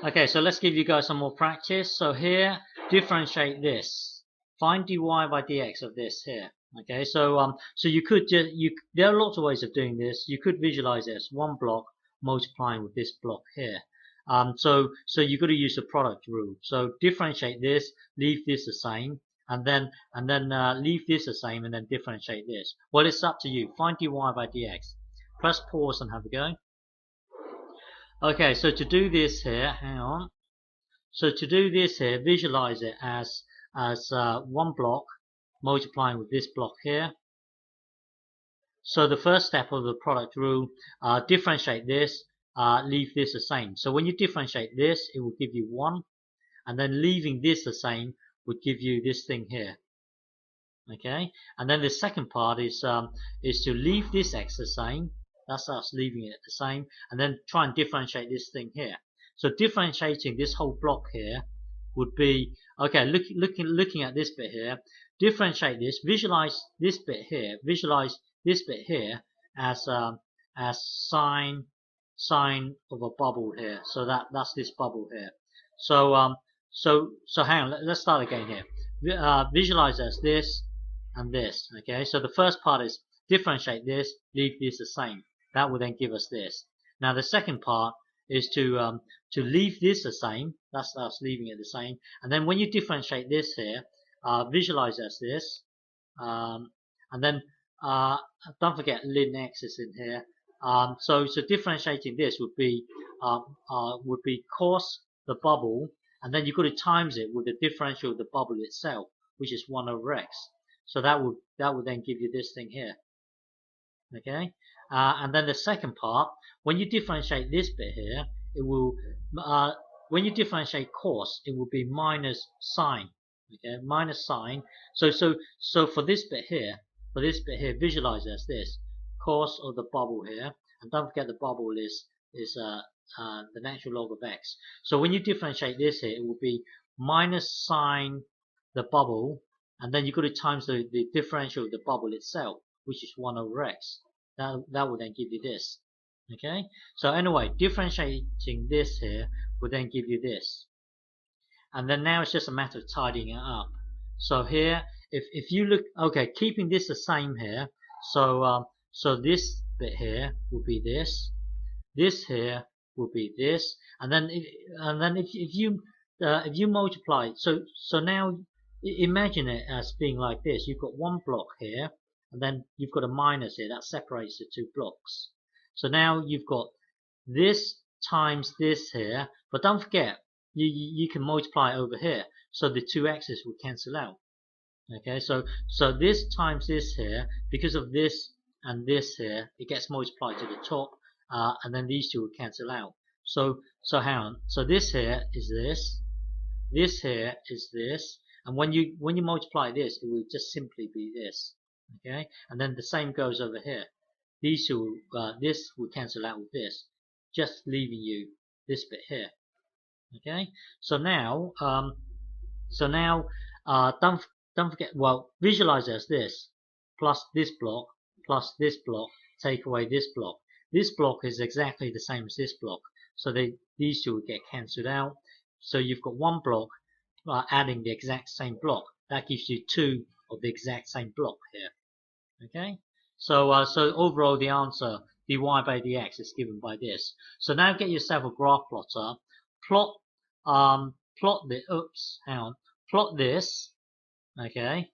Okay, so let's give you guys some more practice. So here, differentiate this. Find dy by dx of this here. Okay, so you could just there are lots of ways of doing this. You could visualize it as one block multiplying with this block here. So you got to use the product rule. So differentiate this, leave this the same, and then leave this the same, and then differentiate this. Well, it's up to you. Find dy by dx. Press pause and have a go. Okay, so to do this here, hang on. So to do this here, visualize it as one block multiplying with this block here. So the first step of the product rule, differentiate this, leave this the same. So when you differentiate this, it will give you 1, and then leaving this the same would give you this thing here. Okay, and then the second part is to leave this x the same. That's us leaving it the same, and then try and differentiate this thing here. So differentiating this whole block here would be, okay, looking at this bit here, differentiate this, visualize this bit here, as sign of a bubble here. So that's this bubble here. So hang on, let's start again here. Visualize as this and this. Okay, so the first part is differentiate this, leave this the same. That will then give us this. Now the second part is to leave this the same. That's us leaving it the same. And then when you differentiate this here, visualize as this, and then don't forget ln x is in here. So differentiating this would be cos the bubble, and then you've got to times it with the differential of the bubble itself, which is 1 over x. So that would then give you this thing here. Okay, and then the second part, when you differentiate this bit here, it will when you differentiate cos, it will be minus sine. Okay, minus sine. So for this bit here, visualize as this cos of the bubble here, and don't forget the bubble is the natural log of x. So when you differentiate this here, it will be minus sine the bubble, and then you've got to times the differential of the bubble itself, which is 1 over x. That will then give you this. Okay, so anyway, differentiating this here will then give you this. And then now it's just a matter of tidying it up. So here, if you look, okay, keeping this the same here, so this bit here will be this here will be this, and then if you multiply, so now imagine it as being like this. You've got one block here, and then you've got a minus here that separates the two blocks. So now you've got this times this here, but don't forget you can multiply over here, so the two x's will cancel out. Okay, so this times this here, because of this and this here, it gets multiplied to the top, and then these two will cancel out. So hang on. So this here is this here is this, and when you multiply this, it will just simply be this. Okay, and then the same goes over here. These two, this will cancel out with this, just leaving you this bit here. Okay, so now don't forget. Well, visualize as this plus this block, take away this block. This block is exactly the same as this block, so these two will get cancelled out. So you've got one block adding the exact same block. That gives you two of the exact same block here. Okay, so overall the answer dy by dx is given by this. So now get yourself a graph plotter, plot this, okay,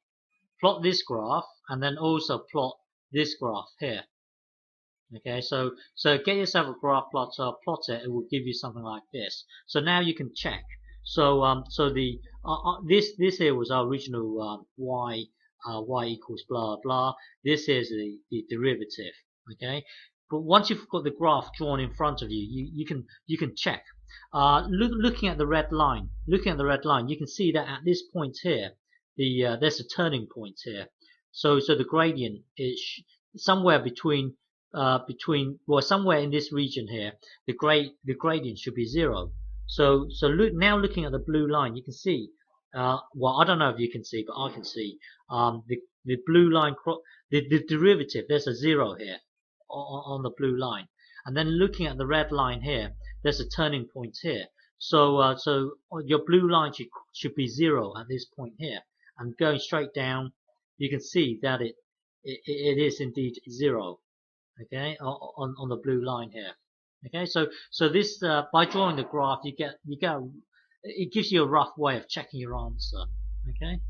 plot this graph, and then also plot this graph here. Okay, so get yourself a graph plotter, plot it. It will give you something like this. So now you can check. So the this here was our original y equals blah blah. This is the derivative. Okay, but once you've got the graph drawn in front of you, you can check. Looking at the red line, you can see that at this point here, there's a turning point here. So the gradient is somewhere between somewhere in this region here. The gradient should be 0. So now looking at the blue line, you can see. Well, I don't know if you can see, but I can see the blue line, the derivative. There's a 0 here on the blue line, and then looking at the red line here, there's a turning point here. So your blue line should be 0 at this point here, and going straight down, you can see that it is indeed 0. Okay, on the blue line here. Okay, so this by drawing the graph, you get it gives you a rough way of checking your answer. Okay,